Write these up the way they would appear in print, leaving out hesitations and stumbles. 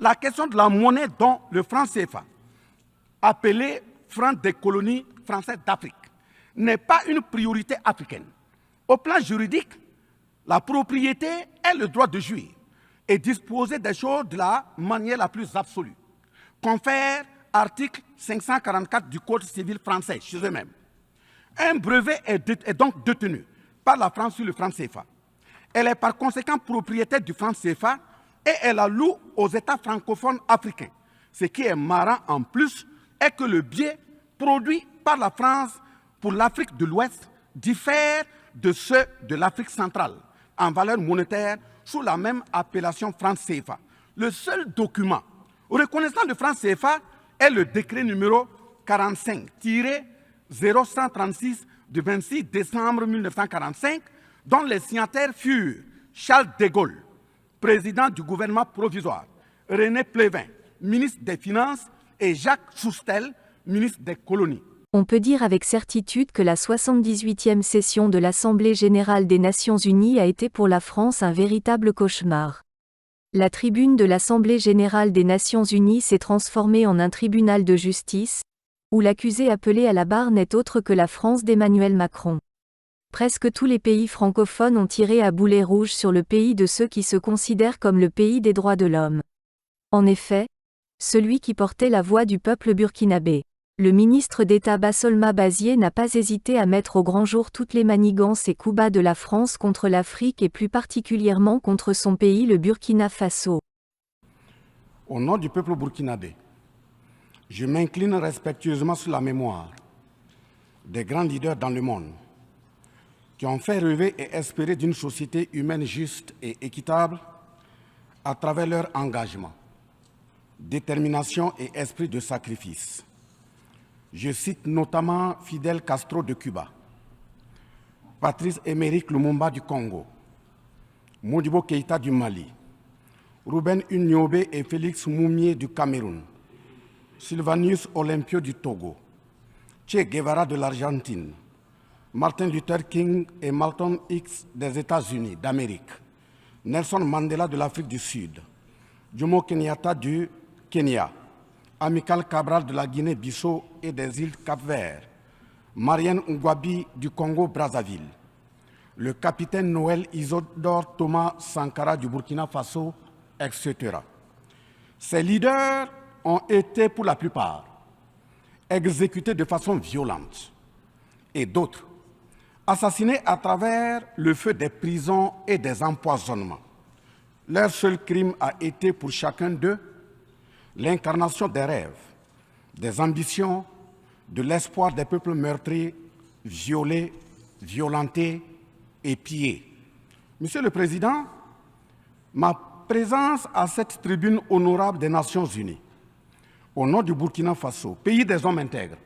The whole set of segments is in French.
la question de la monnaie dont le franc CFA, appelé franc des colonies françaises d'Afrique, n'est pas une priorité africaine. Au plan juridique, la propriété est le droit de jouir et disposer des choses de la manière la plus absolue. Confère article 544 du Code civil français chez eux-mêmes. Un brevet est donc détenu par la France sur le franc CFA. Elle est par conséquent propriétaire du franc CFA et elle la loue aux États francophones africains. Ce qui est marrant en plus est que le billet produit par la France pour l'Afrique de l'Ouest diffère de ceux de l'Afrique centrale en valeur monétaire sous la même appellation franc CFA. Le seul document reconnaissant le franc CFA est le décret numéro 45-0136 du 26 décembre 1945, dont les signataires furent Charles de Gaulle, président du gouvernement provisoire, René Pleven, ministre des Finances, et Jacques Soustel, ministre des Colonies. On peut dire avec certitude que la 78e session de l'Assemblée générale des Nations unies a été pour la France un véritable cauchemar. La tribune de l'Assemblée générale des Nations unies s'est transformée en un tribunal de justice, où l'accusé appelé à la barre n'est autre que la France d'Emmanuel Macron. Presque tous les pays francophones ont tiré à boulet rouge sur le pays de ceux qui se considèrent comme le pays des droits de l'homme. En effet, celui qui portait la voix du peuple burkinabé, le ministre d'État Bassolma Bazier n'a pas hésité à mettre au grand jour toutes les manigances et coups bas de la France contre l'Afrique et plus particulièrement contre son pays, le Burkina Faso. Au nom du peuple burkinabé, je m'incline respectueusement sur la mémoire des grands leaders dans le monde qui ont fait rêver et espérer d'une société humaine juste et équitable à travers leur engagement, détermination et esprit de sacrifice. Je cite notamment Fidel Castro de Cuba, Patrice Émeric Lumumba du Congo, Modibo Keïta du Mali, Ruben Unyobé et Félix Moumié du Cameroun, Sylvanus Olympio du Togo, Che Guevara de l'Argentine, Martin Luther King et Malcolm X des États-Unis d'Amérique, Nelson Mandela de l'Afrique du Sud, Jomo Kenyatta du Kenya, Amical Cabral de la Guinée-Bissau et des îles Cap-Vert, Marianne Ngwabi du Congo-Brazzaville, le capitaine Noël Isidore Thomas Sankara du Burkina Faso, etc. Ces leaders ont été, pour la plupart, exécutés de façon violente et d'autres assassinés à travers le feu des prisons et des empoisonnements. Leur seul crime a été pour chacun d'eux l'incarnation des rêves, des ambitions, de l'espoir des peuples meurtris, violés, violentés et pillés. Monsieur le Président, ma présence à cette tribune honorable des Nations Unies, au nom du Burkina Faso, pays des hommes intègres,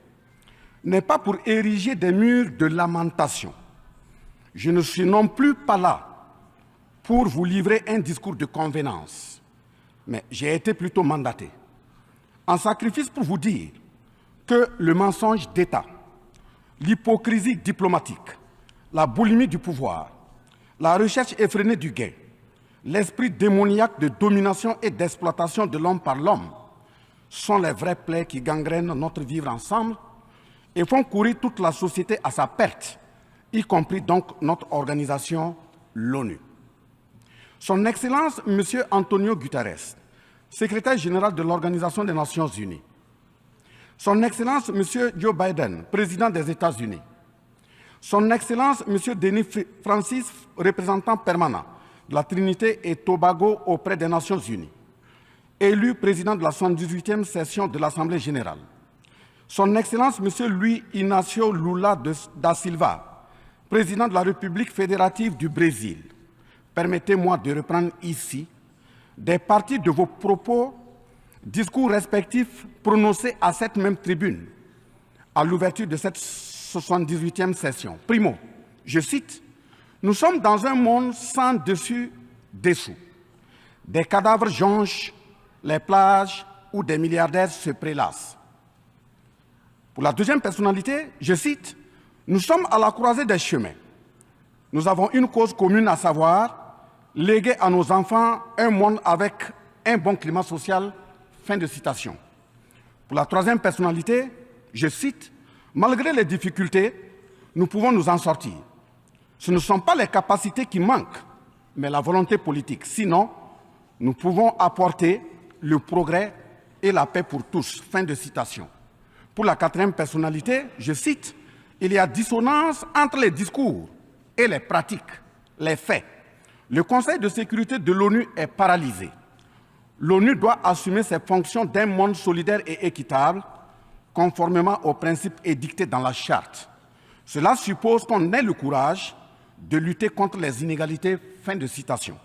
n'est pas pour ériger des murs de lamentation. Je ne suis non plus pas là pour vous livrer un discours de convenance. Mais j'ai été plutôt mandaté en sacrifice pour vous dire que le mensonge d'État, l'hypocrisie diplomatique, la boulimie du pouvoir, la recherche effrénée du gain, l'esprit démoniaque de domination et d'exploitation de l'homme par l'homme sont les vraies plaies qui gangrènent notre vivre ensemble et font courir toute la société à sa perte, y compris donc notre organisation, l'ONU. Son Excellence, M. Antonio Guterres, secrétaire général de l'Organisation des Nations Unies, Son Excellence, M. Joe Biden, président des États-Unis, Son Excellence, M. Denis Francis, représentant permanent de la Trinité et Tobago auprès des Nations Unies, élu président de la 78e session de l'Assemblée générale, Son Excellence, M. Luis Inácio Lula da Silva, président de la République fédérative du Brésil. Permettez-moi de reprendre ici des parties de vos propos, discours respectifs prononcés à cette même tribune, à l'ouverture de cette 78e session. Primo, je cite, « Nous sommes dans un monde sans dessus-dessous. Des cadavres jonchent les plages où des milliardaires se prélassent. » Pour la deuxième personnalité, je cite, « Nous sommes à la croisée des chemins. Nous avons une cause commune, à savoir léguer à nos enfants un monde avec un bon climat social. Fin de citation. Pour la troisième personnalité, je cite, « Malgré les difficultés, nous pouvons nous en sortir. Ce ne sont pas les capacités qui manquent, mais la volonté politique. Sinon, nous pouvons apporter le progrès et la paix pour tous. » Fin de citation. Pour la quatrième personnalité, je cite, « Il y a dissonance entre les discours et les pratiques, les faits. Le Conseil de sécurité de l'ONU est paralysé. L'ONU doit assumer ses fonctions d'un monde solidaire et équitable, conformément aux principes édictés dans la Charte. Cela suppose qu'on ait le courage de lutter contre les inégalités. » Fin de citation.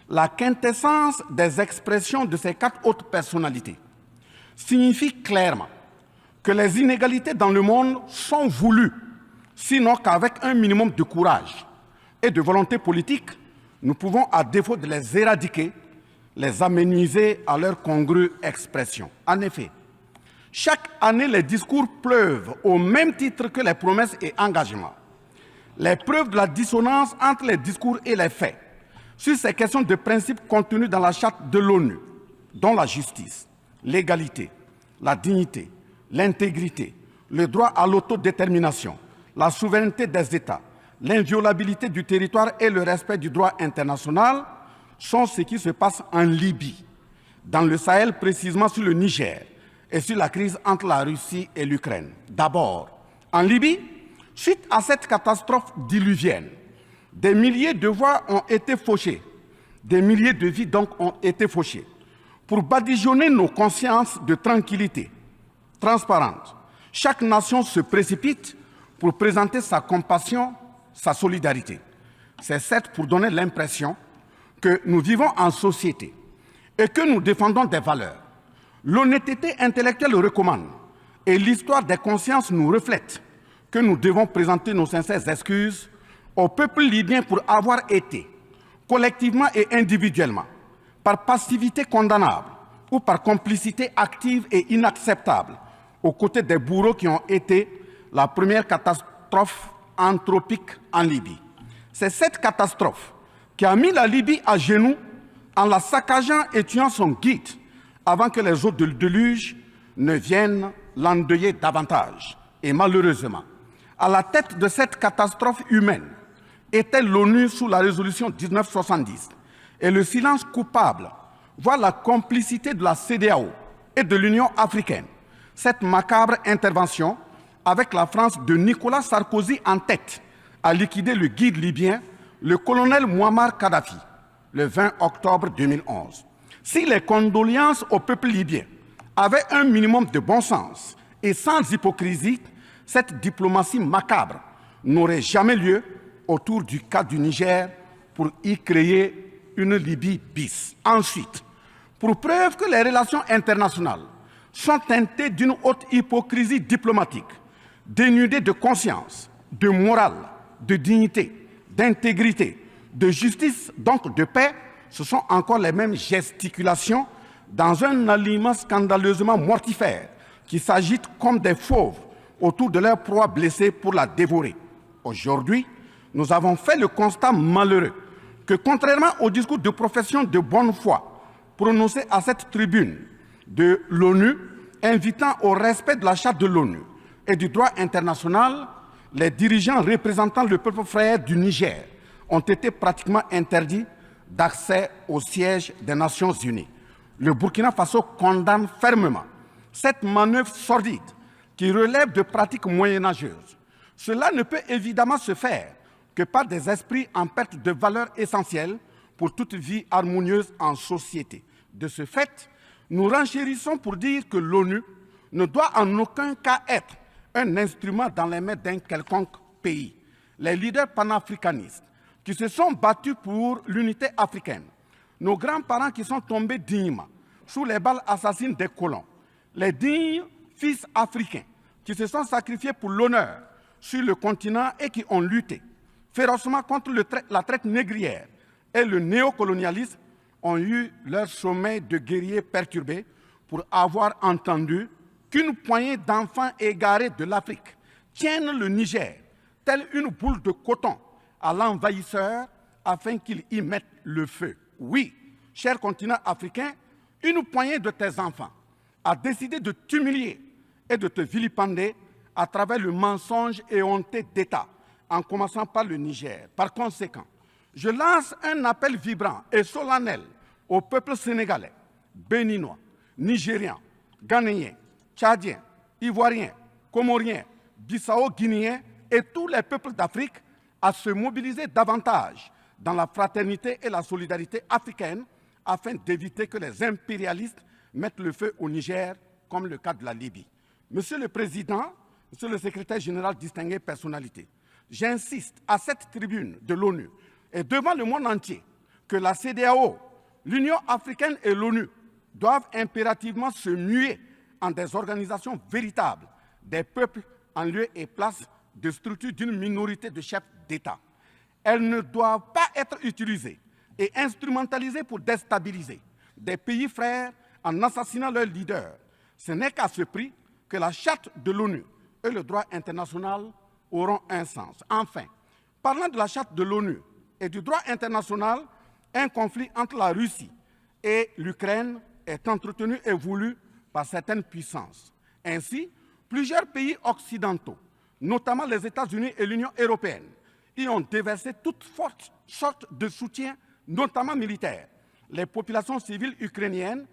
La quintessence des expressions de ces quatre autres personnalités signifie clairement que les inégalités dans le monde sont voulues, sinon qu'avec un minimum de courage et de volonté politique, nous pouvons, à défaut de les éradiquer, les amenuiser à leur congrue expression. En effet, chaque année, les discours pleuvent au même titre que les promesses et engagements. Les preuves de la dissonance entre les discours et les faits sur ces questions de principes contenus dans la Charte de l'ONU, dont la justice, l'égalité, la dignité, l'intégrité, le droit à l'autodétermination, la souveraineté des États, l'inviolabilité du territoire et le respect du droit international sont ce qui se passe en Libye, dans le Sahel, précisément sur le Niger, et sur la crise entre la Russie et l'Ukraine. D'abord, en Libye, suite à cette catastrophe diluvienne, des milliers de voix ont été fauchées, des milliers de vies donc ont été fauchées, pour badigeonner nos consciences de tranquillité transparente. Chaque nation se précipite pour présenter sa compassion, sa solidarité. C'est certes pour donner l'impression que nous vivons en société et que nous défendons des valeurs. L'honnêteté intellectuelle le recommande et l'histoire des consciences nous reflète que nous devons présenter nos sincères excuses au peuple libyen pour avoir été, collectivement et individuellement, par passivité condamnable ou par complicité active et inacceptable, aux côtés des bourreaux qui ont été la première catastrophe anthropique en Libye. C'est cette catastrophe qui a mis la Libye à genoux en la saccageant et tuant son guide avant que les eaux de déluge ne viennent l'endeuiller davantage. Et malheureusement, à la tête de cette catastrophe humaine était l'ONU sous la résolution 1970 et le silence coupable, voire la complicité de la CEDEAO et de l'Union africaine. Cette macabre intervention, avec la France de Nicolas Sarkozy en tête, a liquidé le guide libyen, le colonel Mouammar Kadhafi, le 20 octobre 2011. Si les condoléances au peuple libyen avaient un minimum de bon sens et sans hypocrisie, cette diplomatie macabre n'aurait jamais lieu autour du cas du Niger pour y créer une Libye bis. Ensuite, pour preuve que les relations internationales sont teintées d'une haute hypocrisie diplomatique, dénudées de conscience, de morale, de dignité, d'intégrité, de justice, donc de paix, ce sont encore les mêmes gesticulations dans un aliment scandaleusement mortifère qui s'agitent comme des fauves autour de leur proie blessée pour la dévorer. Aujourd'hui, nous avons fait le constat malheureux que, contrairement au discours de profession de bonne foi prononcé à cette tribune de l'ONU, invitant au respect de la Charte de l'ONU et du droit international, les dirigeants représentant le peuple frère du Niger ont été pratiquement interdits d'accès au siège des Nations Unies. Le Burkina Faso condamne fermement cette manœuvre sordide qui relève de pratiques moyenâgeuses. Cela ne peut évidemment se faire que par des esprits en perte de valeurs essentielles pour toute vie harmonieuse en société. De ce fait, nous renchérissons pour dire que l'ONU ne doit en aucun cas être un instrument dans les mains d'un quelconque pays. Les leaders panafricanistes qui se sont battus pour l'unité africaine, nos grands-parents qui sont tombés dignement sous les balles assassines des colons, les dignes fils africains qui se sont sacrifiés pour l'honneur sur le continent et qui ont lutté férocement contre la traite négrière et le néocolonialisme ont eu leur sommeil de guerriers perturbés pour avoir entendu qu'une poignée d'enfants égarés de l'Afrique tiennent le Niger, telle une boule de coton, à l'envahisseur afin qu'il y mette le feu. Oui, cher continent africain, une poignée de tes enfants a décidé de t'humilier et de te vilipender à travers le mensonge éhonté d'État, en commençant par le Niger. Par conséquent, je lance un appel vibrant et solennel au peuple sénégalais, béninois, nigérian, ghanéen, tchadien, ivoirien, comorien, bissau-guinéen et tous les peuples d'Afrique à se mobiliser davantage dans la fraternité et la solidarité africaine afin d'éviter que les impérialistes mettent le feu au Niger, comme le cas de la Libye. Monsieur le Président, Monsieur le Secrétaire général, distingué personnalité, j'insiste à cette tribune de l'ONU et devant le monde entier que la CEDEAO, l'Union africaine et l'ONU doivent impérativement se muer en des organisations véritables des peuples en lieu et place de structures d'une minorité de chefs d'État. Elles ne doivent pas être utilisées et instrumentalisées pour déstabiliser des pays frères en assassinant leurs leaders. Ce n'est qu'à ce prix que la charte de l'ONU et le droit international auront un sens. Enfin, parlant de la charte de l'ONU et du droit international, un conflit entre la Russie et l'Ukraine est entretenu et voulu par certaines puissances. Ainsi, plusieurs pays occidentaux, notamment les États-Unis et l'Union européenne, y ont déversé toute sorte de soutien, notamment militaire. Les populations civiles ukrainiennes,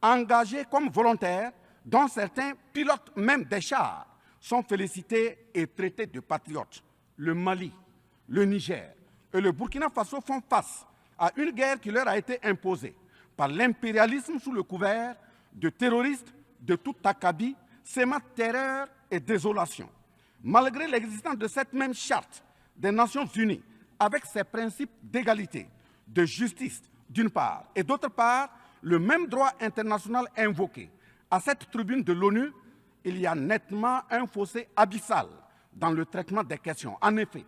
engagées comme volontaires, dont certains pilotent même des chars, sont félicités et traités de patriotes. Le Mali, le Niger et le Burkina Faso font face à une guerre qui leur a été imposée par l'impérialisme sous le couvert de terroristes de tout acabit, sémant terreur et désolation. Malgré l'existence de cette même charte des Nations Unies, avec ses principes d'égalité, de justice d'une part, et d'autre part, le même droit international invoqué à cette tribune de l'ONU, il y a nettement un fossé abyssal dans le traitement des questions. En effet,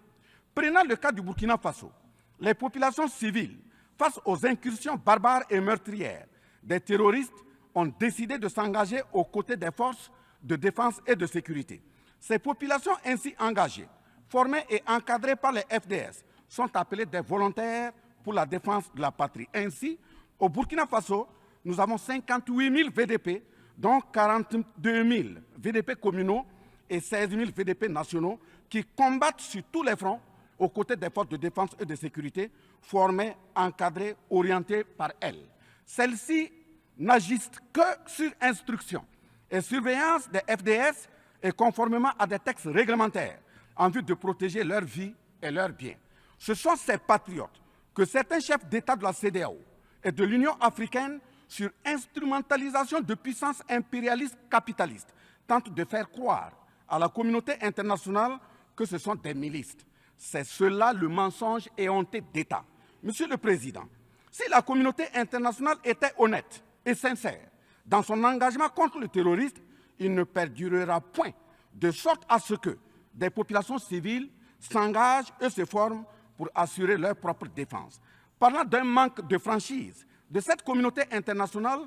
prenant le cas du Burkina Faso, les populations civiles, face aux incursions barbares et meurtrières des terroristes, ont décidé de s'engager aux côtés des forces de défense et de sécurité. Ces populations ainsi engagées, formées et encadrées par les FDS, sont appelées des volontaires pour la défense de la patrie. Ainsi, au Burkina Faso, nous avons 58 000 VDP, dont 42 000 VDP communaux et 16 000 VDP nationaux qui combattent sur tous les fronts aux côtés des forces de défense et de sécurité formées, encadrées, orientées par elles. Celles-ci n'agissent que sur instruction et surveillance des FDS et conformément à des textes réglementaires en vue de protéger leur vie et leurs biens. Ce sont ces patriotes que certains chefs d'État de la CEDEAO et de l'Union africaine, sur instrumentalisation de puissances impérialistes capitalistes, tentent de faire croire à la communauté internationale que ce sont des milices. C'est cela le mensonge éhonté d'État. Monsieur le Président, si la communauté internationale était honnête et sincère dans son engagement contre le terrorisme, il ne perdurera point, de sorte à ce que des populations civiles s'engagent et se forment pour assurer leur propre défense. Parlant d'un manque de franchise de cette communauté internationale,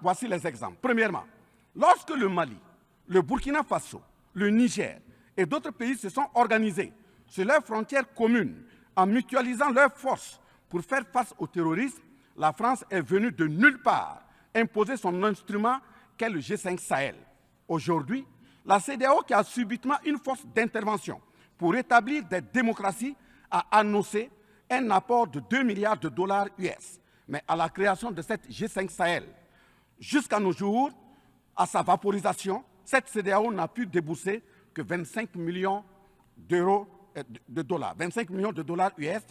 voici les exemples. Premièrement, lorsque le Mali, le Burkina Faso, le Niger et d'autres pays se sont organisés sur leurs frontières communes en mutualisant leurs forces pour faire face au terrorisme, la France est venue de nulle part imposer son instrument qu'est le G5 Sahel. Aujourd'hui, la CEDEAO, qui a subitement une force d'intervention pour rétablir des démocraties, a annoncé un apport de 2 milliards de dollars US. Mais à la création de cette G5 Sahel, jusqu'à nos jours, à sa vaporisation, cette CEDEAO n'a pu débourser que 25 millions de dollars, 25 millions de dollars US.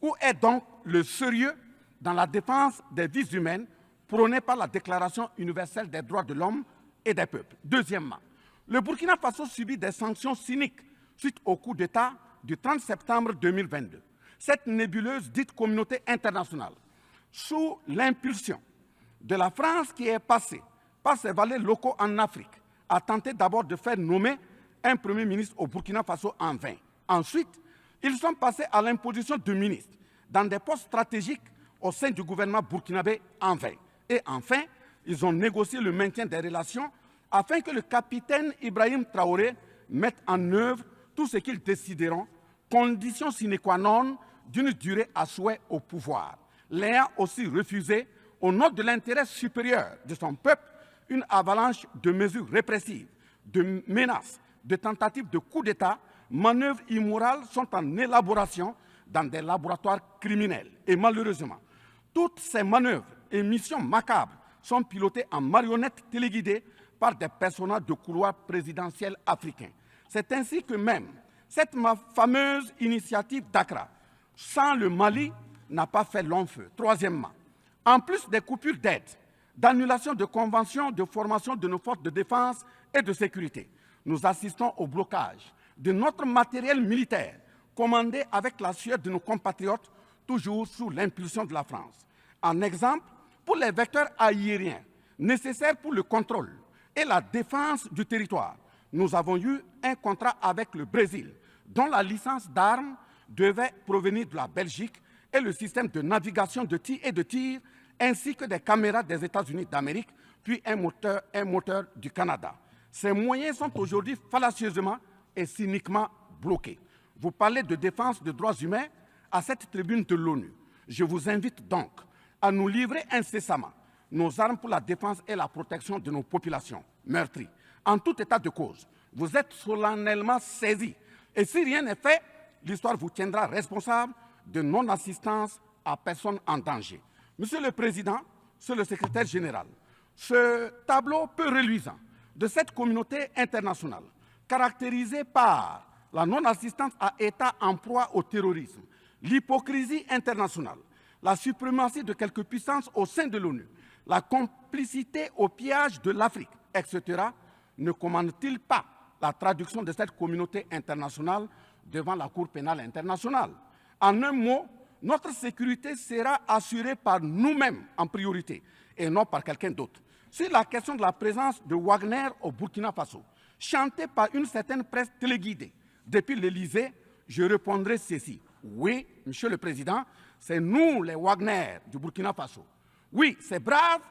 Où est donc le sérieux dans la défense des vies humaines prônée par la Déclaration universelle des droits de l'homme et des peuples? Deuxièmement, le Burkina Faso subit des sanctions cyniques suite au coup d'État du 30 septembre 2022. Cette nébuleuse dite communauté internationale, sous l'impulsion de la France qui est passée par ses valets locaux en Afrique, a tenté d'abord de faire nommer un Premier ministre au Burkina Faso en vain. Ensuite, ils sont passés à l'imposition de ministres dans des postes stratégiques au sein du gouvernement burkinabé en vain. Et enfin, ils ont négocié le maintien des relations afin que le capitaine Ibrahim Traoré mette en œuvre tout ce qu'ils décideront, condition sine qua non d'une durée à souhait au pouvoir. L'ayant aussi refusé au nom de l'intérêt supérieur de son peuple, une avalanche de mesures répressives, de menaces, de tentatives de coup d'État, manœuvres immorales sont en élaboration dans des laboratoires criminels. Et malheureusement, toutes ces manœuvres et missions macabres sont pilotées en marionnettes téléguidées par des personnages de couloir présidentiel africains. C'est ainsi que même cette fameuse initiative d'Accra, sans le Mali, n'a pas fait long feu. Troisièmement, en plus des coupures d'aide, d'annulation de conventions de formation de nos forces de défense et de sécurité, nous assistons au blocage de notre matériel militaire, commandé avec la sueur de nos compatriotes, toujours sous l'impulsion de la France. En exemple, pour les vecteurs aériens nécessaires pour le contrôle et la défense du territoire, nous avons eu un contrat avec le Brésil, dont la licence d'armes devait provenir de la Belgique et le système de navigation de tir ainsi que des caméras des États-Unis d'Amérique, puis un moteur du Canada. Ces moyens sont aujourd'hui fallacieusement et cyniquement bloqués. Vous parlez de défense des droits humains à cette tribune de l'ONU. Je vous invite donc à nous livrer incessamment nos armes pour la défense et la protection de nos populations meurtries. En tout état de cause, vous êtes solennellement saisis. Et si rien n'est fait, l'histoire vous tiendra responsable de non-assistance à personne en danger. Monsieur le Président, Monsieur le Secrétaire général, ce tableau peu reluisant de cette communauté internationale, caractérisée par la non-assistance à États en proie au terrorisme, l'hypocrisie internationale, la suprématie de quelques puissances au sein de l'ONU, la complicité au pillage de l'Afrique, etc., ne commande-t-il pas la traduction de cette communauté internationale devant la Cour pénale internationale? En un mot, notre sécurité sera assurée par nous-mêmes en priorité et non par quelqu'un d'autre. Sur la question de la présence de Wagner au Burkina Faso, chantée par une certaine presse téléguidée depuis l'Élysée, je répondrai ceci. Oui, Monsieur le Président, c'est nous les Wagner du Burkina Faso. Oui, ces braves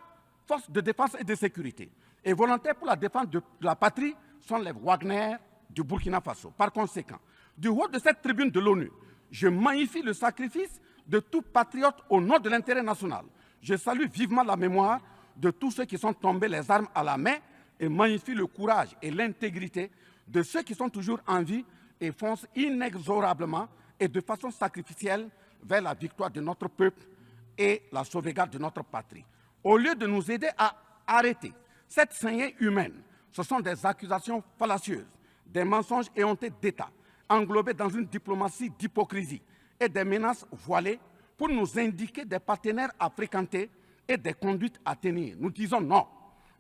forces de défense et de sécurité et volontaires pour la défense de la patrie sont les Wagner du Burkina Faso. Par conséquent, du haut de cette tribune de l'ONU, je magnifie le sacrifice de tout patriote au nom de l'intérêt national. Je salue vivement la mémoire de tous ceux qui sont tombés les armes à la main et magnifie le courage et l'intégrité de ceux qui sont toujours en vie et foncent inexorablement et de façon sacrificielle vers la victoire de notre peuple et la sauvegarde de notre patrie. Au lieu de nous aider à arrêter cette saignée humaine, ce sont des accusations fallacieuses, des mensonges éhontés d'État, englobés dans une diplomatie d'hypocrisie et des menaces voilées pour nous indiquer des partenaires à fréquenter et des conduites à tenir. Nous disons non.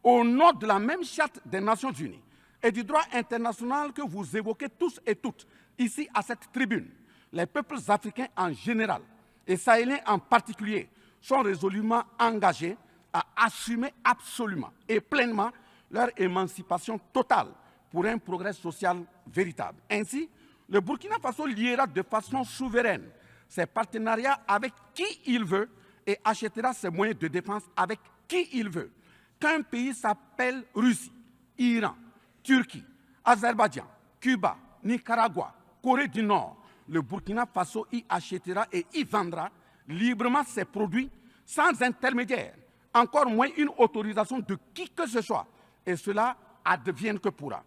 Au nom de la même charte des Nations Unies et du droit international que vous évoquez tous et toutes ici à cette tribune, les peuples africains en général et sahéliens en particulier sont résolument engagés à assumer absolument et pleinement leur émancipation totale pour un progrès social véritable. Ainsi, le Burkina Faso liera de façon souveraine ses partenariats avec qui il veut et achètera ses moyens de défense avec qui il veut. Qu'un pays s'appelle Russie, Iran, Turquie, Azerbaïdjan, Cuba, Nicaragua, Corée du Nord, le Burkina Faso y achètera et y vendra librement ses produits sans intermédiaire, encore moins une autorisation de qui que ce soit. Et cela advienne que pourra.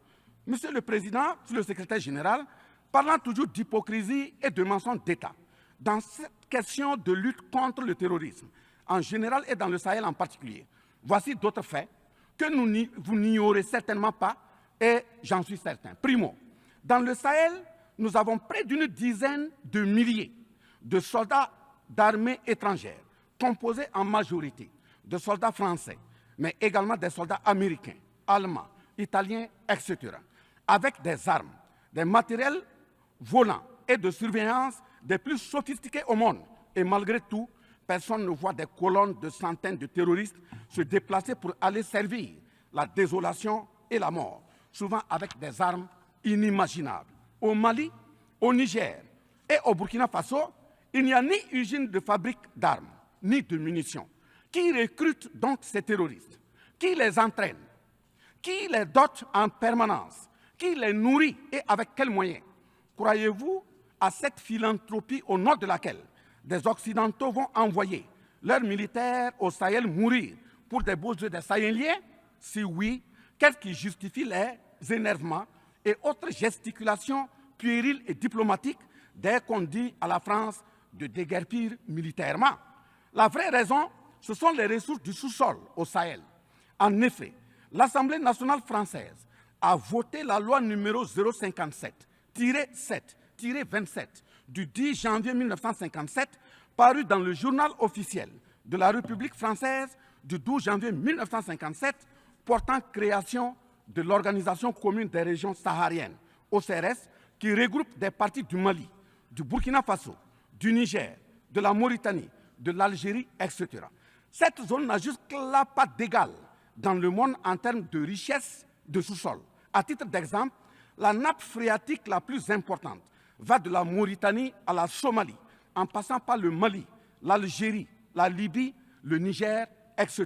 Monsieur le Président, Monsieur le Secrétaire général, parlant toujours d'hypocrisie et de mensonges d'État, dans cette question de lutte contre le terrorisme, en général et dans le Sahel en particulier, voici d'autres faits que vous n'ignorez certainement pas et j'en suis certain. Primo, dans le Sahel, nous avons près d'une dizaine de milliers de soldats d'armées étrangères, composés en majorité de soldats français, mais également des soldats américains, allemands, italiens, etc., avec des armes, des matériels volants et de surveillance des plus sophistiqués au monde. Et malgré tout, personne ne voit des colonnes de centaines de terroristes se déplacer pour aller servir la désolation et la mort, souvent avec des armes inimaginables. Au Mali, au Niger et au Burkina Faso, il n'y a ni usine de fabrique d'armes, ni de munitions. Qui recrute donc ces terroristes? Qui les entraîne? Qui les dote en permanence? Qui les nourrit et avec quels moyens? Croyez-vous à cette philanthropie au nom de laquelle des Occidentaux vont envoyer leurs militaires au Sahel mourir pour des beaux yeux des Sahéliens? Si oui, qu'est-ce qui justifie les énervements et autres gesticulations puériles et diplomatiques dès qu'on dit à la France de déguerpir militairement? La vraie raison, ce sont les ressources du sous-sol au Sahel. En effet, l'Assemblée nationale française a voté la loi numéro 057-7-27 du 10 janvier 1957, parue dans le journal officiel de la République française du 12 janvier 1957, portant création de l'Organisation commune des régions sahariennes, OCRS, qui regroupe des parties du Mali, du Burkina Faso, du Niger, de la Mauritanie, de l'Algérie, etc. Cette zone n'a jusque-là pas d'égal dans le monde en termes de richesse de sous-sol. À titre d'exemple, la nappe phréatique la plus importante va de la Mauritanie à la Somalie, en passant par le Mali, l'Algérie, la Libye, le Niger, etc.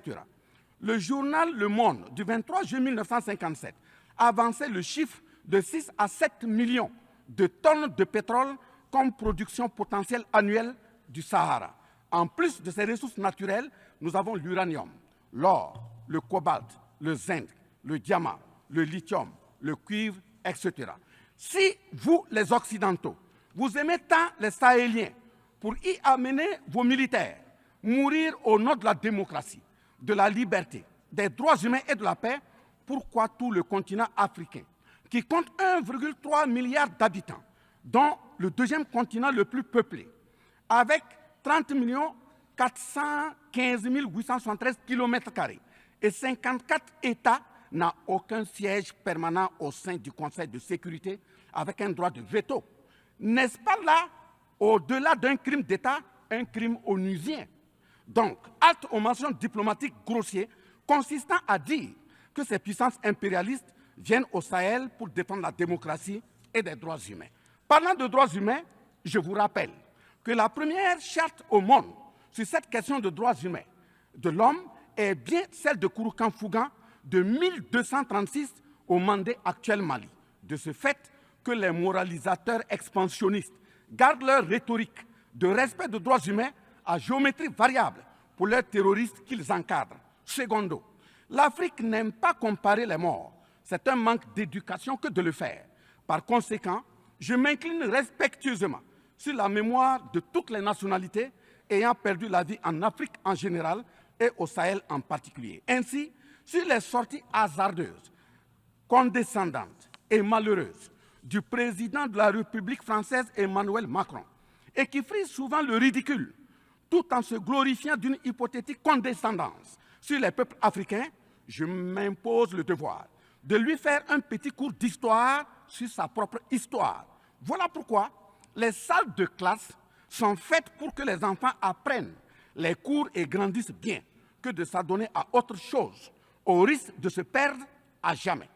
Le journal Le Monde du 23 juillet 1957 avançait le chiffre de 6 à 7 millions de tonnes de pétrole comme production potentielle annuelle du Sahara. En plus de ces ressources naturelles, nous avons l'uranium, l'or, le cobalt, le zinc, le diamant, le lithium, le cuivre, etc. Si vous, les Occidentaux, vous aimez tant les Sahéliens pour y amener vos militaires, mourir au nom de la démocratie, de la liberté, des droits humains et de la paix, pourquoi tout le continent africain, qui compte 1,3 milliard d'habitants, dont le deuxième continent le plus peuplé, avec 30 415 873 km² et 54 États, n'a aucun siège permanent au sein du Conseil de sécurité avec un droit de veto? N'est-ce pas là, au-delà d'un crime d'État, un crime onusien? Donc, halte aux mentions diplomatiques grossiers consistant à dire que ces puissances impérialistes viennent au Sahel pour défendre la démocratie et des droits humains. Parlant de droits humains, je vous rappelle que la première charte au monde sur cette question de droits humains de l'homme est bien celle de Kouroukan-Fougan de 1236 au Mandé actuel Mali. De ce fait que les moralisateurs expansionnistes gardent leur rhétorique de respect des droits humains à géométrie variable pour leurs terroristes qu'ils encadrent. Secondo, l'Afrique n'aime pas comparer les morts. C'est un manque d'éducation que de le faire. Par conséquent, je m'incline respectueusement sur la mémoire de toutes les nationalités ayant perdu la vie en Afrique en général et au Sahel en particulier. Ainsi, sur les sorties hasardeuses, condescendantes et malheureuses du président de la République française Emmanuel Macron, et qui frisent souvent le ridicule, tout en se glorifiant d'une hypothétique condescendance sur les peuples africains, je m'impose le devoir de lui faire un petit cours d'histoire sur sa propre histoire. Voilà pourquoi les salles de classe sont faites pour que les enfants apprennent les cours et grandissent bien, que de s'adonner à autre chose, au risque de se perdre à jamais.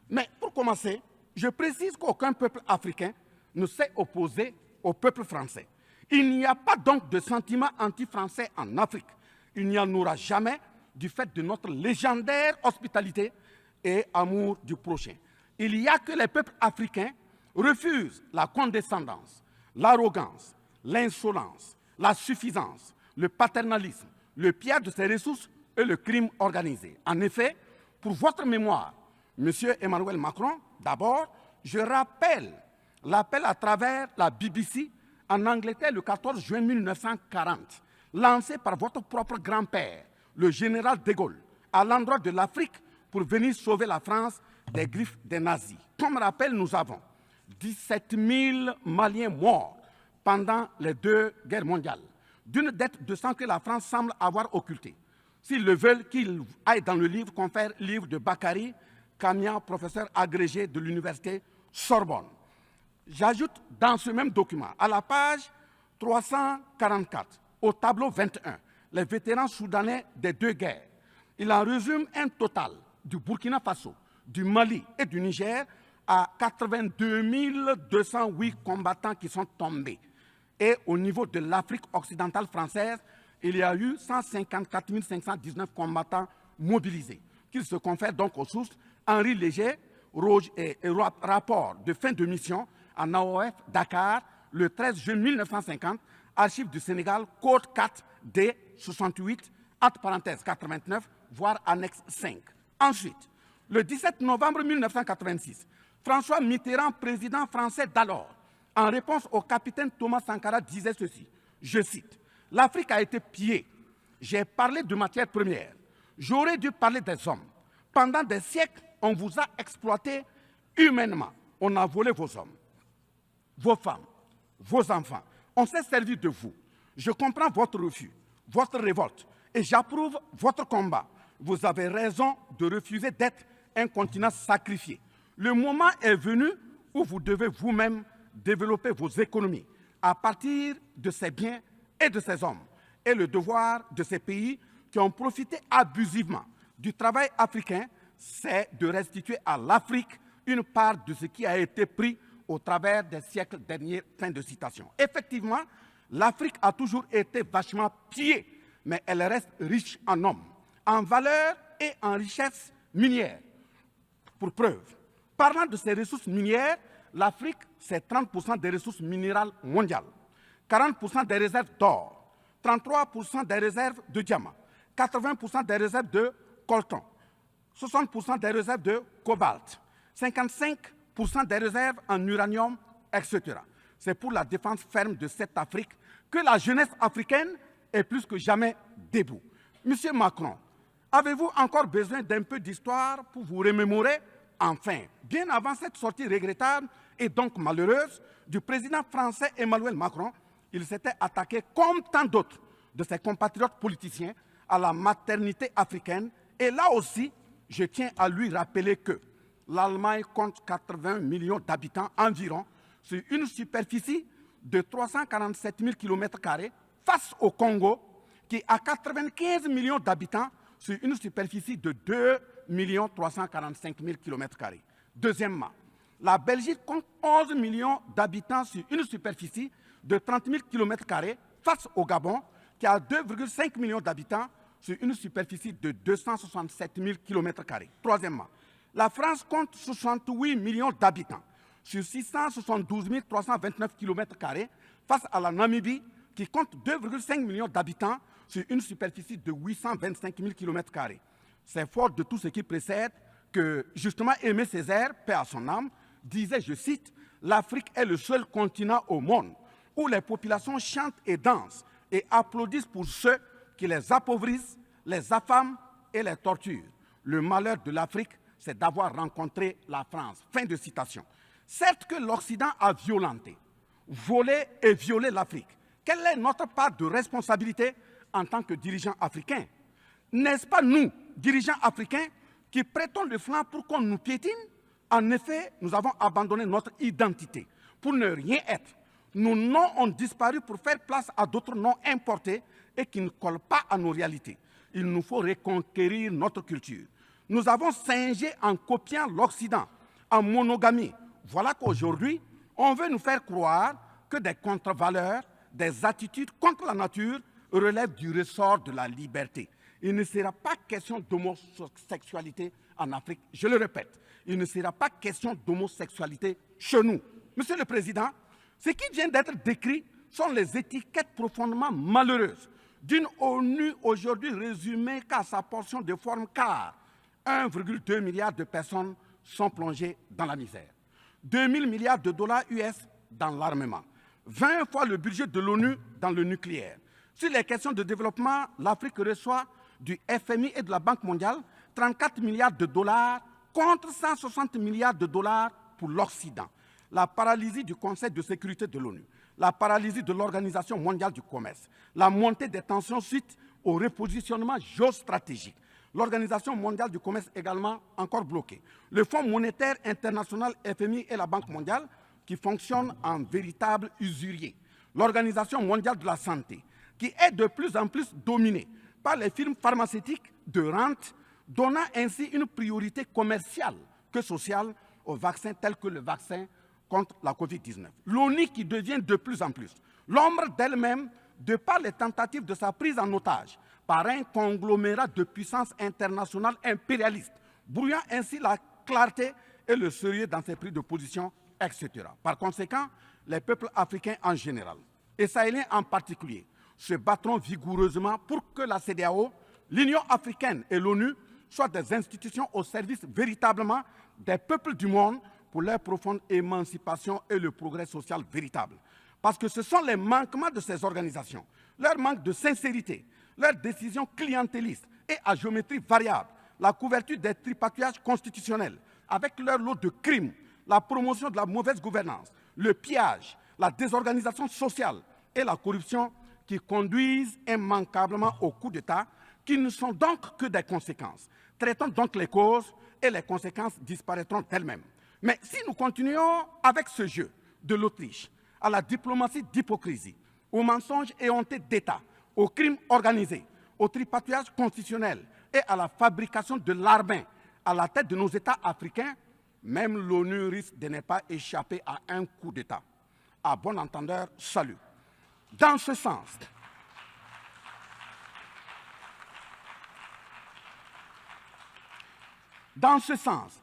Mais pour commencer, je précise qu'aucun peuple africain ne s'est opposé au peuple français. Il n'y a pas donc de sentiment anti-français en Afrique. Il n'y en aura jamais du fait de notre légendaire hospitalité et amour du prochain. Il y a que les peuples africains refusent la condescendance, l'arrogance, l'insolence, la suffisance, le paternalisme, le pillage de ses ressources et le crime organisé. En effet, pour votre mémoire, M. Emmanuel Macron, d'abord, je rappelle l'appel à travers la BBC en Angleterre le 14 juin 1940, lancé par votre propre grand-père, le général de Gaulle, à l'endroit de l'Afrique pour venir sauver la France des griffes des nazis. Comme rappel, nous avons 17 000 Maliens morts pendant les 2 guerres mondiales, d'une dette de sang que la France semble avoir occultée. S'ils le veulent, qu'ils aillent dans le livre, confère livre de Bakary Kamia, professeur agrégé de l'université Sorbonne. J'ajoute dans ce même document, à la page 344, au tableau 21, les vétérans soudanais des 2 guerres. Il en résume un total du Burkina Faso, du Mali et du Niger à 82 208 combattants qui sont tombés. Et au niveau de l'Afrique occidentale française, il y a eu 154 519 combattants mobilisés, qu'ils se confèrent donc aux sources Henri Léger, rapport de fin de mission en AOF Dakar, le 13 juin 1950, archives du Sénégal, code 4 D 68, acte parenthèse 89, voire annexe 5. Ensuite, le 17 novembre 1986, François Mitterrand, président français d'alors, en réponse au capitaine Thomas Sankara, disait ceci, je cite, « L'Afrique a été pillée. J'ai parlé de matières premières. J'aurais dû parler des hommes. Pendant des siècles, on vous a exploité humainement. On a volé vos hommes, vos femmes, vos enfants. On s'est servi de vous. Je comprends votre refus, votre révolte, et j'approuve votre combat. Vous avez raison de refuser d'être un continent sacrifié. Le moment est venu où vous devez vous-même développer vos économies à partir de ces biens et de ces hommes. Et le devoir de ces pays qui ont profité abusivement du travail africain, c'est de restituer à l'Afrique une part de ce qui a été pris au travers des siècles derniers. » Fin de citation. Effectivement, l'Afrique a toujours été vachement pillée, mais elle reste riche en hommes, en valeurs et en richesses minières. Pour preuve, parlant de ces ressources minières, l'Afrique, c'est 30% des ressources minérales mondiales, 40% des réserves d'or, 33% des réserves de diamants, 80% des réserves de coltan, 60% des réserves de cobalt, 55% des réserves en uranium, etc. C'est pour la défense ferme de cette Afrique que la jeunesse africaine est plus que jamais debout. Monsieur Macron, avez-vous encore besoin d'un peu d'histoire pour vous remémorer? Enfin, bien avant cette sortie regrettable et donc malheureuse du président français Emmanuel Macron, il s'était attaqué, comme tant d'autres de ses compatriotes politiciens, à la maternité africaine. Et là aussi, je tiens à lui rappeler que l'Allemagne compte 80 millions d'habitants environ sur une superficie de 347 000 km² face au Congo, qui a 95 millions d'habitants sur une superficie de 2 345 000 km². Deuxièmement, la Belgique compte 11 millions d'habitants sur une superficie de 30 000 km² face au Gabon, qui a 2,5 millions d'habitants sur une superficie de 267 000 km². Troisièmement, la France compte 68 millions d'habitants sur 672 329 km² face à la Namibie, qui compte 2,5 millions d'habitants sur une superficie de 825 000 km². C'est fort de tout ce qui précède que, justement, Aimé Césaire, paix à son âme, disait, je cite, « L'Afrique est le seul continent au monde où les populations chantent et dansent et applaudissent pour ceux qui les appauvrissent, les affament et les torturent. Le malheur de l'Afrique, c'est d'avoir rencontré la France. » Fin de citation. Certes que l'Occident a violenté, volé et violé l'Afrique. Quelle est notre part de responsabilité en tant que dirigeants africains? N'est-ce pas nous, dirigeants africains, qui prêtons le flanc pour qu'on nous piétine? En effet, nous avons abandonné notre identité pour ne rien être. Nos noms ont disparu pour faire place à d'autres noms importés et qui ne collent pas à nos réalités. Il nous faut reconquérir notre culture. Nous avons singé en copiant l'Occident, en monogamie. Voilà qu'aujourd'hui, on veut nous faire croire que des contre-valeurs, des attitudes contre la nature relèvent du ressort de la liberté. Il ne sera pas question d'homosexualité en Afrique, je le répète. Il ne sera pas question d'homosexualité chez nous. Monsieur le Président, ce qui vient d'être décrit sont les étiquettes profondément malheureuses d'une ONU aujourd'hui résumée qu'à sa portion de forme, car 1,2 milliard de personnes sont plongées dans la misère. 2 000 milliards de dollars US dans l'armement. 20 fois le budget de l'ONU dans le nucléaire. Sur les questions de développement, l'Afrique reçoit du FMI et de la Banque mondiale 34 milliards de dollars contre 160 milliards de dollars pour l'Occident. La paralysie du Conseil de sécurité de l'ONU, la paralysie de l'Organisation mondiale du commerce, la montée des tensions suite au repositionnement géostratégique. L'Organisation mondiale du commerce également encore bloquée. Le Fonds monétaire international, FMI et la Banque mondiale qui fonctionnent en véritable usurier. L'Organisation mondiale de la santé qui est de plus en plus dominée par les firmes pharmaceutiques de rente, donnant ainsi une priorité commerciale que sociale aux vaccins tels que le vaccin contre la Covid-19. L'ONU qui devient de plus en plus l'ombre d'elle-même de par les tentatives de sa prise en otage par un conglomérat de puissances internationales impérialistes, brouillant ainsi la clarté et le sérieux dans ses prises de position, etc. Par conséquent, les peuples africains en général, et sahéliens en particulier, se battront vigoureusement pour que la CEDEAO, l'Union africaine et l'ONU soient des institutions au service véritablement des peuples du monde pour leur profonde émancipation et le progrès social véritable. Parce que ce sont les manquements de ces organisations, leur manque de sincérité, leurs décisions clientélistes et à géométrie variable, la couverture des tripatouillages constitutionnels, avec leur lot de crimes, la promotion de la mauvaise gouvernance, le pillage, la désorganisation sociale et la corruption qui conduisent immanquablement au coup d'État, qui ne sont donc que des conséquences. Traitons donc les causes et les conséquences disparaîtront d'elles-mêmes. Mais si nous continuons avec ce jeu de l'Autriche, à la diplomatie d'hypocrisie, aux mensonges éhontés d'État, aux crimes organisés, au tripatouillage constitutionnel et à la fabrication de l'armée à la tête de nos États africains, même l'ONU risque de ne pas échapper à un coup d'État. À bon entendeur, salut. Dans ce sens,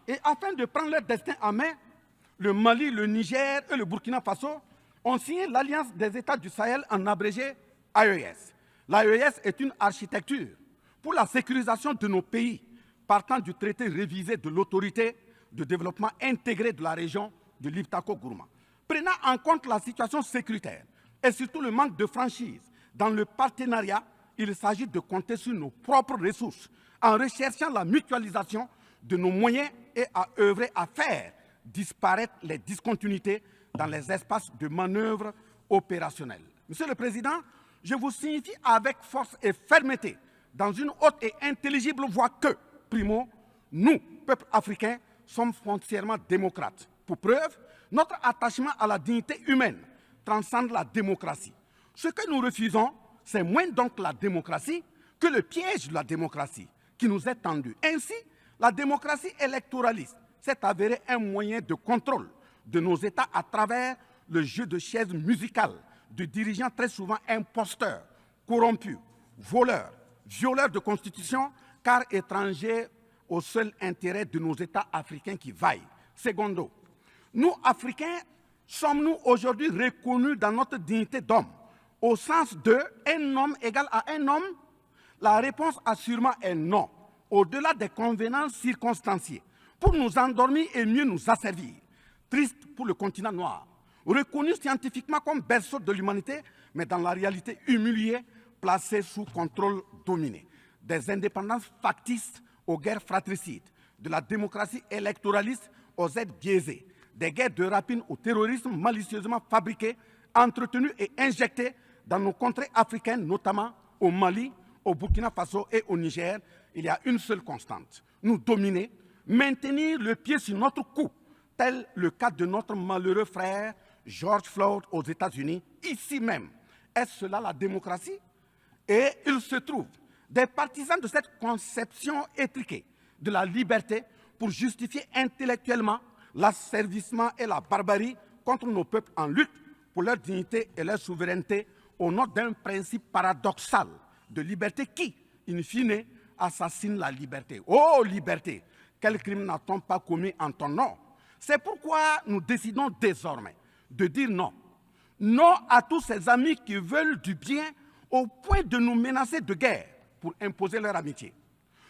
et afin de prendre leur destin en main, le Mali, le Niger et le Burkina Faso ont signé l'Alliance des États du Sahel, en abrégé AES. L'AES est une architecture pour la sécurisation de nos pays, partant du traité révisé de l'autorité de développement intégré de la région de l'Iptako-Gourma. Prenant en compte la situation sécuritaire et surtout le manque de franchise dans le partenariat, il s'agit de compter sur nos propres ressources en recherchant la mutualisation de nos moyens et à œuvrer à faire disparaître les discontinuités dans les espaces de manœuvre opérationnels. Monsieur le Président, je vous signifie avec force et fermeté, dans une haute et intelligible voix que, primo, nous, peuple africain, sommes foncièrement démocrates. Pour preuve, notre attachement à la dignité humaine transcende la démocratie. Ce que nous refusons, c'est moins donc la démocratie que le piège de la démocratie qui nous est tendu. Ainsi, la démocratie électoraliste s'est avérée un moyen de contrôle de nos États à travers le jeu de chaises musicales de dirigeants très souvent imposteurs, corrompus, voleurs, violeurs de constitution, car étrangers au seul intérêt de nos États africains qui vaillent. Secondo, nous, Africains, sommes-nous aujourd'hui reconnus dans notre dignité d'homme, au sens de « un homme égal à un homme » La réponse assurément est non, au-delà des convenances circonstanciées, pour nous endormir et mieux nous asservir. Triste pour le continent noir, reconnu scientifiquement comme berceau de l'humanité, mais dans la réalité humilié, placé sous contrôle dominé. Des indépendances factices aux guerres fratricides, de la démocratie électoraliste aux aides biaisées, des guerres de rapine au terrorisme malicieusement fabriquées, entretenues et injectées dans nos contrées africaines, notamment au Mali, au Burkina Faso et au Niger. Il y a une seule constante, nous dominer, maintenir le pied sur notre cou, tel le cas de notre malheureux frère George Floyd aux États-Unis, ici même. Est-ce cela la démocratie? Et il se trouve des partisans de cette conception étriquée de la liberté pour justifier intellectuellement l'asservissement et la barbarie contre nos peuples en lutte pour leur dignité et leur souveraineté au nom d'un principe paradoxal de liberté qui, in fine, assassine la liberté. Oh liberté, quel crime n'a-t-on pas commis en ton nom? C'est pourquoi nous décidons désormais de dire non. Non à tous ces amis qui veulent du bien au point de nous menacer de guerre pour imposer leur amitié.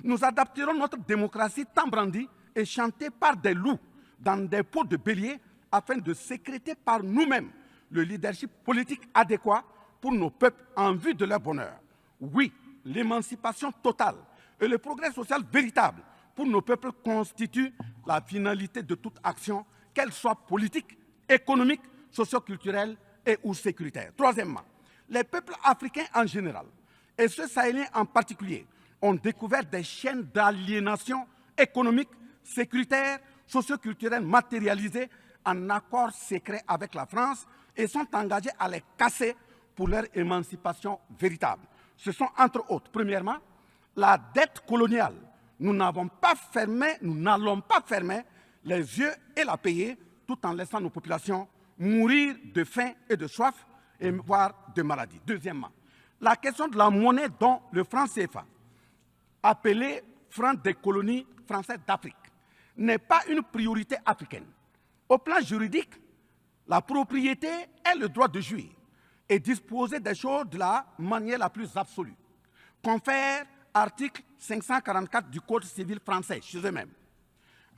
Nous adapterons notre démocratie tant brandie et chantée par des loups dans des pots de bélier afin de sécréter par nous-mêmes le leadership politique adéquat pour nos peuples en vue de leur bonheur. Oui, l'émancipation totale et le progrès social véritable pour nos peuples constituent la finalité de toute action, qu'elle soit politique, économique, socio-culturelle et ou sécuritaire. Troisièmement, les peuples africains en général, et ceux sahéliens en particulier, ont découvert des chaînes d'aliénation économique, sécuritaire, socio-culturelle matérialisées en accord secret avec la France et sont engagés à les casser pour leur émancipation véritable. Ce sont entre autres, premièrement, la dette coloniale. Nous n'allons pas fermer les yeux et la payer tout en laissant nos populations mourir de faim et de soif et voire de maladie. Deuxièmement, la question de la monnaie dont le franc CFA, appelé franc des colonies françaises d'Afrique, n'est pas une priorité africaine. Au plan juridique, la propriété est le droit de jouir. et disposer des choses de la manière la plus absolue. Confère article 544 du Code civil français chez eux-mêmes.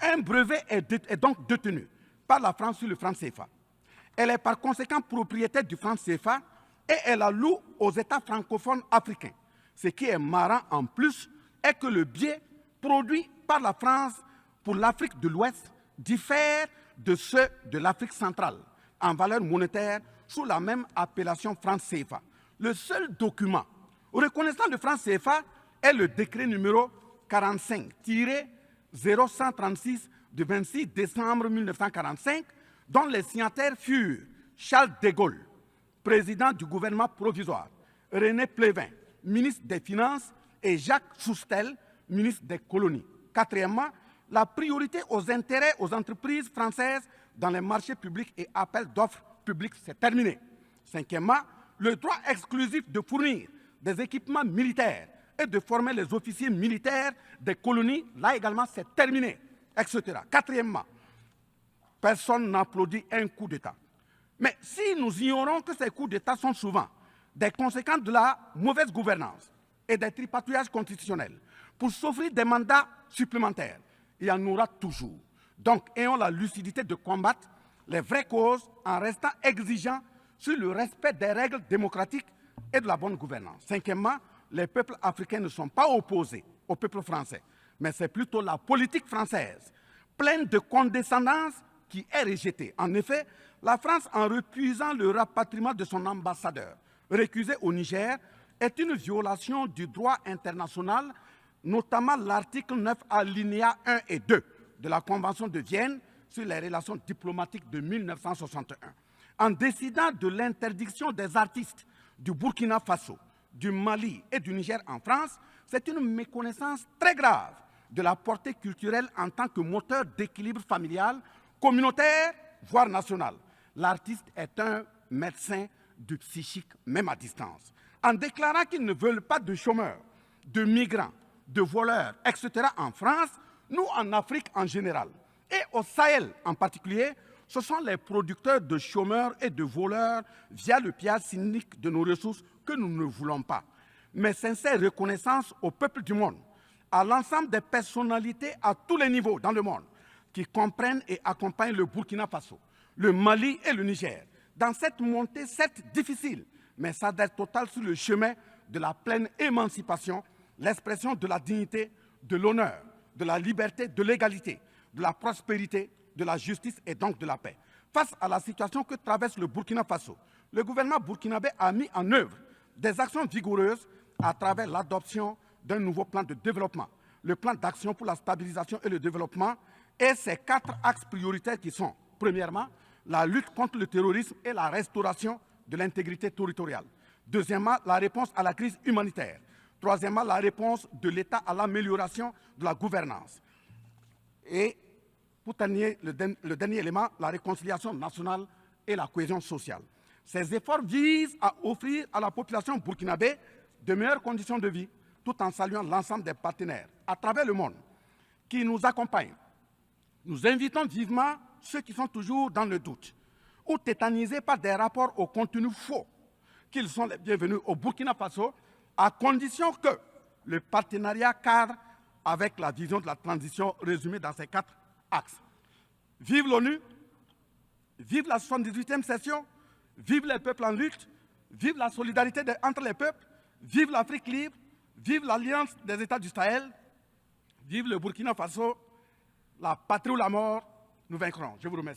Un brevet est donc détenu par la France sur le franc CFA. Elle est par conséquent propriétaire du franc CFA et elle la loue aux États francophones africains. Ce qui est marrant en plus est que le billet produit par la France pour l'Afrique de l'Ouest diffère de ceux de l'Afrique centrale en valeur monétaire sous la même appellation franc CFA. Le seul document reconnaissant le franc CFA est le décret numéro 45-0136 du 26 décembre 1945, dont les signataires furent Charles de Gaulle, président du gouvernement provisoire, René Pleven, ministre des Finances, et Jacques Soustel, ministre des Colonies. Quatrièmement, la priorité aux intérêts aux entreprises françaises dans les marchés publics et appels d'offres publics, c'est terminé. Cinquièmement, le droit exclusif de fournir des équipements militaires et de former les officiers militaires des colonies, là également, c'est terminé, etc. Quatrièmement, personne n'applaudit un coup d'État. Mais si nous ignorons que ces coups d'État sont souvent des conséquences de la mauvaise gouvernance et des tripatouillages constitutionnels pour s'offrir des mandats supplémentaires, il y en aura toujours. Donc, ayons la lucidité de combattre les vraies causes en restant exigeants sur le respect des règles démocratiques et de la bonne gouvernance. Cinquièmement, les peuples africains ne sont pas opposés au peuple français, mais c'est plutôt la politique française, pleine de condescendance, qui est rejetée. En effet, la France, en refusant le rapatriement de son ambassadeur récusé au Niger, est une violation du droit international, notamment l'article 9 alinéa 1 et 2 de la Convention de Vienne sur les relations diplomatiques de 1961. En décidant de l'interdiction des artistes du Burkina Faso, du Mali et du Niger en France, c'est une méconnaissance très grave de la portée culturelle en tant que moteur d'équilibre familial, communautaire, voire national. L'artiste est un médecin du psychique, même à distance. En déclarant qu'ils ne veulent pas de chômeurs, de migrants, de voleurs, etc. en France, nous en Afrique en général, et au Sahel en particulier, ce sont les producteurs de chômeurs et de voleurs via le pillage cynique de nos ressources que nous ne voulons pas. Mais sincère reconnaissance au peuple du monde, à l'ensemble des personnalités à tous les niveaux dans le monde qui comprennent et accompagnent le Burkina Faso, le Mali et le Niger dans cette montée, certes difficile, mais s'adresse totale sur le chemin de la pleine émancipation, l'expression de la dignité, de l'honneur, de la liberté, de l'égalité, de la prospérité, de la justice et donc de la paix. Face à la situation que traverse le Burkina Faso, le gouvernement burkinabé a mis en œuvre des actions vigoureuses à travers l'adoption d'un nouveau plan de développement, le plan d'action pour la stabilisation et le développement, et ses 4 axes prioritaires qui sont, premièrement, la lutte contre le terrorisme et la restauration de l'intégrité territoriale. Deuxièmement, la réponse à la crise humanitaire. Troisièmement, la réponse de l'État à l'amélioration de la gouvernance. Et pour terminer, le dernier élément, la réconciliation nationale et la cohésion sociale. Ces efforts visent à offrir à la population burkinabé de meilleures conditions de vie, tout en saluant l'ensemble des partenaires à travers le monde qui nous accompagnent. Nous invitons vivement ceux qui sont toujours dans le doute ou tétanisés par des rapports au contenu faux qu'ils sont les bienvenus au Burkina Faso, à condition que le partenariat cadre avec la vision de la transition résumée dans ces 4 axes. Vive l'ONU, vive la 78e session, vive les peuples en lutte, vive la solidarité entre les peuples, vive l'Afrique libre, vive l'Alliance des États du Sahel, vive le Burkina Faso, la patrie ou la mort, nous vaincrons. Je vous remercie.